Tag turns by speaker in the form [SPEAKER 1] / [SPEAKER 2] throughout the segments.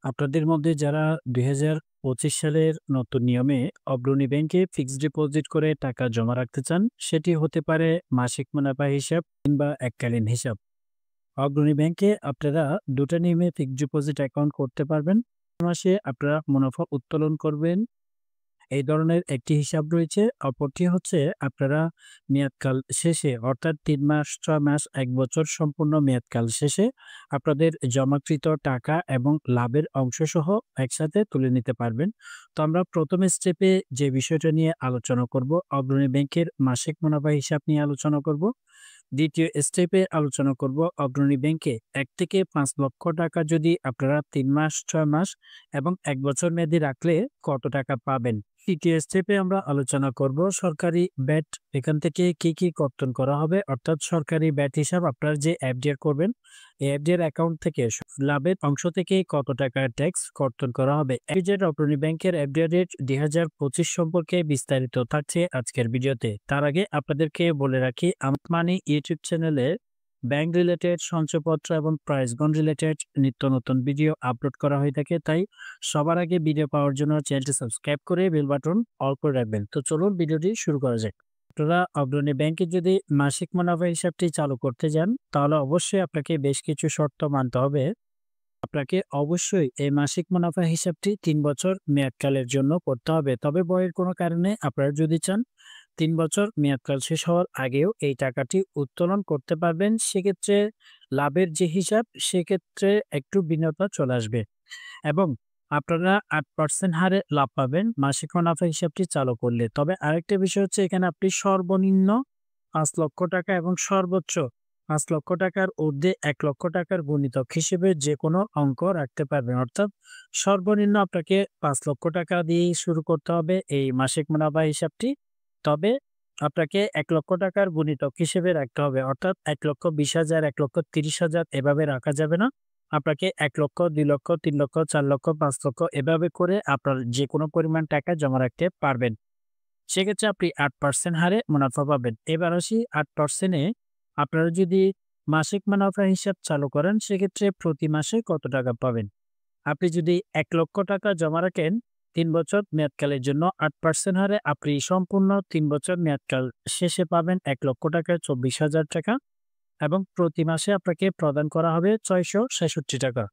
[SPEAKER 1] আপনাদের মধ্যে যারা ২০২৫ সালের নতুন নিয়মে অগ্রণী ব্যাংকে ফিক্সড ডিপোজিট করে টাকা জমা রাখতে চান, সেটি হতে পারে মাসিক মুনাফা হিসাব কিংবা এককালীন হিসাব। অগ্রণী ব্যাংকে আপনারা ২ টা নিয়মে ফিক্সড ডিপোজিট অ্যাকাউন্ট করতে পারবেন। মাসে আপনারা মুনাফা উত্তোলন করবেন, এই ধরনের একটি হিসাব রয়েছে। অপরটি হচ্ছে আপনারা মেয়াদকাল শেষে অর্থাৎ ৩ মাস, ৬ মাস, ১ বছর সম্পূর্ণ মেয়াদকাল শেষে আপনাদের জমাকৃত টাকা এবং লাভের অংশসহ একসাথে তুলে নিতে পারবেন। তো আমরা ১ম স্টেপে যে বিষয়টা নিয়ে আলোচনা করব, অগ্রণী ব্যাংকের মাসিক মুনাফা হিসাব নিয়ে আলোচনা করব। ২য় স্টেপে আলোচনা করব অগ্রণী ব্যাংকে ১ থেকে ৫ লক্ষ টাকা যদি আপনারা ৩ মাস, ৬ মাস এবং ১ বছর মেয়াদি রাখলে কত টাকা পাবেন। ৩য় স্টেপে আমরা আলোচনা করব সরকারি ব্যাট, এখান থেকে কি কি কর্তন করা হবে, অর্থাৎ সরকারি ব্যাট হিসাব আপনারা যে এফডিআর করবেন, এই এফডিআর অ্যাকাউন্ট থেকে লাভের অংশ থেকে কত টাকা ট্যাক্স কর্তন করা হবে। অগ্রণী ব্যাংকের এফডিআর রেট ২০২৫ সম্পর্কে বিস্তারিত থাকছে আজকের ভিডিওতে। তার আগে আপনাদেরকে বলে রাখি, আমার মানি ইউটিউব চ্যানেলে ব্যাংক রিলেটেড, সঞ্চয়পত্র এবং প্রাইস বন্ড রিলেটেড নিত্য নতুন ভিডিও আপলোড করা হয়ে থাকে। তাই সবার আগে ভিডিও পাওয়ার জন্য চ্যানেলটি সাবস্ক্রাইব করে বেল বাটন অল করে রাখবেন। তো চলুন ভিডিওটি শুরু করা যাক। আপনারা অগ্রণী ব্যাংকে যদি মাসিক মুনাফা হিসাবটি চালু করতে যান, তাহলে অবশ্যই আপনাকে বেশ কিছু শর্ত মানতে হবে। আপনাকে অবশ্যই এই মাসিক মুনাফা হিসাবটি ৩ বছর মেয়াদকালের জন্য করতে হবে। তবে বইয়ের কোনো কারণে আপনারা যদি চান ৩ বছর মেয়াদকাল শেষ হওয়ার আগেও এই টাকাটি উত্তোলন করতে পারবেন। সেক্ষেত্রে লাভের যে হিসাব, সেক্ষেত্রে একটু ভিন্নতা চলে আসবে এবং আপনারা ৮% হারে লাভ পাবেন মাসিক মুনাফা হিসাবটি চালু করলে। তবে আরেকটা বিষয় হচ্ছে, এখানে আপনি সর্বনিম্ন ৫ লক্ষ টাকা এবং সর্বোচ্চ ৫ লক্ষ টাকার ঊর্ধ্বে ১ লক্ষ টাকার গুণিতক হিসেবে যেকোনো অঙ্ক রাখতে পারবেন। অর্থাৎ সর্বনিম্ন আপনাকে ৫ লক্ষ টাকা দিয়েই শুরু করতে হবে এই মাসিক মুনাফা হিসাবটি। তবে আপনাকে ১ লক্ষ টাকার গুণিতক হিসেবে রাখতে হবে। অর্থাৎ ১,২০,০০০, ১,৩০,০০০ এভাবে রাখা যাবে না। আপনাকে ১ লক্ষ, ২ লক্ষ, ৩ লক্ষ, ৪ লক্ষ, ৫ লক্ষ এভাবে করে আপনার যেকোনো পরিমাণ টাকা জমা রাখতে পারবেন। সেক্ষেত্রে আপনি ৮% হারে মুনাফা পাবেন। এবার আসি ৮% এ আপনারা যদি মাসিক মুনাফা হিসাব চালু করেন, সেক্ষেত্রে প্রতি মাসে কত টাকা পাবেন। আপনি যদি ১ লক্ষ টাকা জমা রাখেন ৩ বছর মেয়াদকালের জন্য, ৮% হারে আপনি সম্পূর্ণ ৩ বছর মেয়াদকাল শেষে পাবেন ১ লক্ষ টাকায় ২৪,০০০ টাকা এবং প্রতি মাসে আপনাকে প্রদান করা হবে ৬৬৬ টাকা।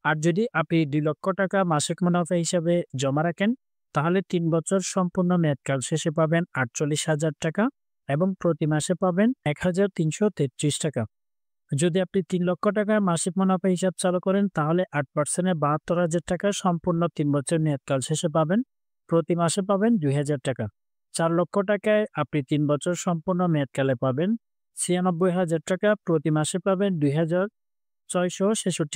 [SPEAKER 1] আর যদি আপনি ২ লক্ষ টাকা মাসিক মুনাফা হিসাবে জমা রাখেন, তাহলে ৩ বছর সম্পূর্ণ মেয়াদকাল শেষে পাবেন ৪৮,০০০ টাকা এবং প্রতি মাসে পাবেন ১,৩৩৩ টাকা। যদি আপনি ৩ লক্ষ টাকা মাসিক মুনাফা হিসাব চালু করেন, তাহলে ৮% এ ৭২,০০০ টাকা সম্পূর্ণ ৩ বছর মেয়াদকাল শেষে পাবেন। প্রতি মাসে পাবেন ২,০০০ টাকা। ৪ লক্ষ টাকায় আপনি ৩ বছর সম্পূর্ণ মেয়াদকালে পাবেন ৯৬,০০০ টাকা। প্রতি মাসে পাবেন ২,৬৬৬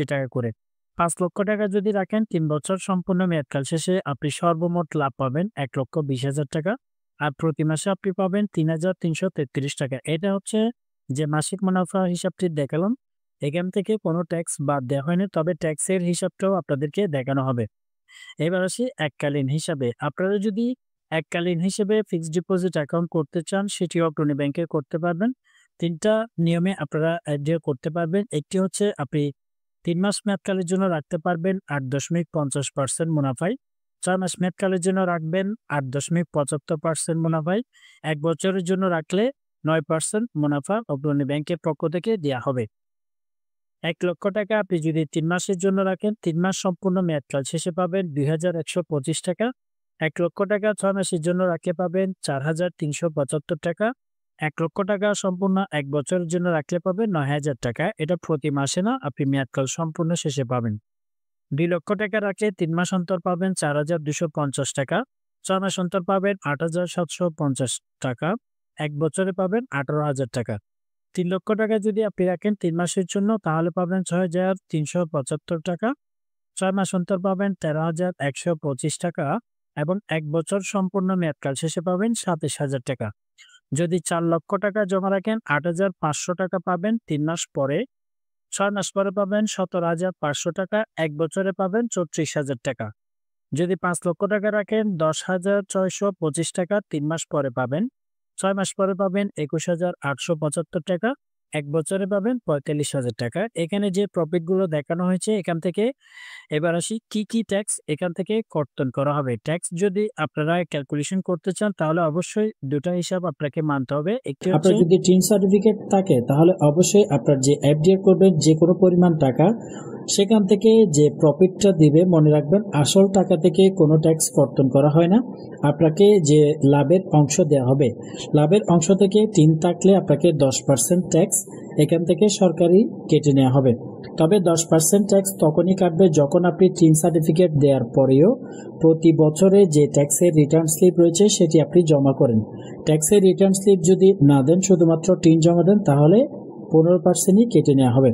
[SPEAKER 1] টাকা করে। ৫ লক্ষ টাকা যদি রাখেন ৩ বছর সম্পূর্ণ মেয়াদকাল শেষে আপনি সর্বমোট লাভ পাবেন ১,২০,০০০ টাকা। আর প্রতি মাসে আপনি পাবেন ৩,৩৩৩ টাকা। এটা হচ্ছে যে মাসিক মুনাফা হিসাবটি দেখালাম, এখান থেকে কোনো ট্যাক্স বাদ দেওয়া হয়নি। তবে ট্যাক্সের হিসাবটাও আপনাদেরকে দেখানো হবে। এবার আসি এককালীন হিসাবে। আপনারা যদি এককালীন হিসেবে ফিক্সড ডিপোজিট অ্যাকাউন্ট করতে চান, সেটিও অগ্রণী ব্যাংকে করতে পারবেন। ৩ টা নিয়মে আপনারা এফডিআর করতে পারবেন। একটি হচ্ছে আপনি ৩ মাস মেয়াদকালের জন্য রাখতে পারবেন ৮.৫০% মুনাফায়। ৬ মাস মেয়াদকালের জন্য রাখবেন ৮.৭৫% মুনাফায়। ১ বছরের জন্য রাখলে ৯% মুনাফা অগ্রণী ব্যাংকের পক্ষ থেকে দেয়া হবে। ১ লক্ষ টাকা আপনি যদি ৩ মাসের জন্য রাখেন, ৩ মাস সম্পূর্ণ মেয়াদকাল শেষে পাবেন ২,১২৫ টাকা। ১ লক্ষ টাকা ৬ মাসের জন্য রাখলে পাবেন ৪,৩৭৫ টাকা। ১ লক্ষ টাকা সম্পূর্ণ ১ বছরের জন্য রাখলে পাবেন ৯,০০০ টাকা। এটা প্রতি মাসে না, আপনি মেয়াদকাল সম্পূর্ণ শেষে পাবেন। ২ লক্ষ টাকা রাখলে ৩ মাস অন্তর পাবেন ৪,২৫০ টাকা। ৬ মাস অন্তর পাবেন ৮,৭৫০ টাকা। ১ বছরে পাবেন ১৮,০০০ টাকা। ৩ লক্ষ টাকা যদি আপনি রাখেন ৩ মাসের জন্য, তাহলে পাবেন ৬,৩৭৫ টাকা। ৬ মাস অন্তর পাবেন ১৩,১২৫ টাকা এবং ১ বছর সম্পূর্ণ মেয়াদকাল শেষে পাবেন ২৭,০০০ টাকা। যদি ৪ লক্ষ টাকা জমা রাখেন, ৮,৫০০ টাকা পাবেন ৩ মাস পরে। ৬ মাস পরে পাবেন ১৭,৫০০ টাকা। ১ বছরে পাবেন ৩৪,০০০ টাকা। যদি ৫ লক্ষ টাকা রাখেন, ১০,৬২৫ টাকা ৩ মাস পরে পাবেন। ৬ মাস পরে পাবেন ২১,৮৭৫ টাকা। 1 বছরে পাবেন ৪৫,০০০ টাকা। এখানে যে প্রফিটগুলো দেখানো হয়েছে এখান থেকে এবার আসি কি ট্যাক্স এখান থেকে কর্তন করা হবে। ট্যাক্স যদি আপনারা ক্যালকুলেশন করতে চান তাহলে অবশ্যই ২ টা হিসাব আপনাকে মানতে হবে। একটি
[SPEAKER 2] আপনার
[SPEAKER 1] হচ্ছে
[SPEAKER 2] যদি টিন সার্টিফিকেট থাকে তাহলে অবশ্যই আপনার যে এফডিআর করবেন যে কোনো পরিমাণ টাকা সেখান থেকে যে প্রফিটটা দিবে মনে রাখবেন আসল টাকা থেকে কোনো ট্যাক্স কর্তন করা হয় না। আপনাকে যে লাভের অংশ দেওয়া হবে, লাভের অংশ থেকে টিন থাকলে আপনাকে 10% ট্যাক্স এখান থেকে সরকারি কেটে নেওয়া হবে। তবে 10% ট্যাক্স তখনই কাটবে যখন আপনি টিন সার্টিফিকেট দেওয়ার পরেও প্রতি বছরে যে ট্যাক্সের রিটার্ন স্লিপ রয়েছে সেটি আপনি জমা করেন। ট্যাক্সের রিটার্ন স্লিপ যদি না দেন, শুধুমাত্র টিন জমা দেন, তাহলে 15%ই কেটে নেওয়া হবে।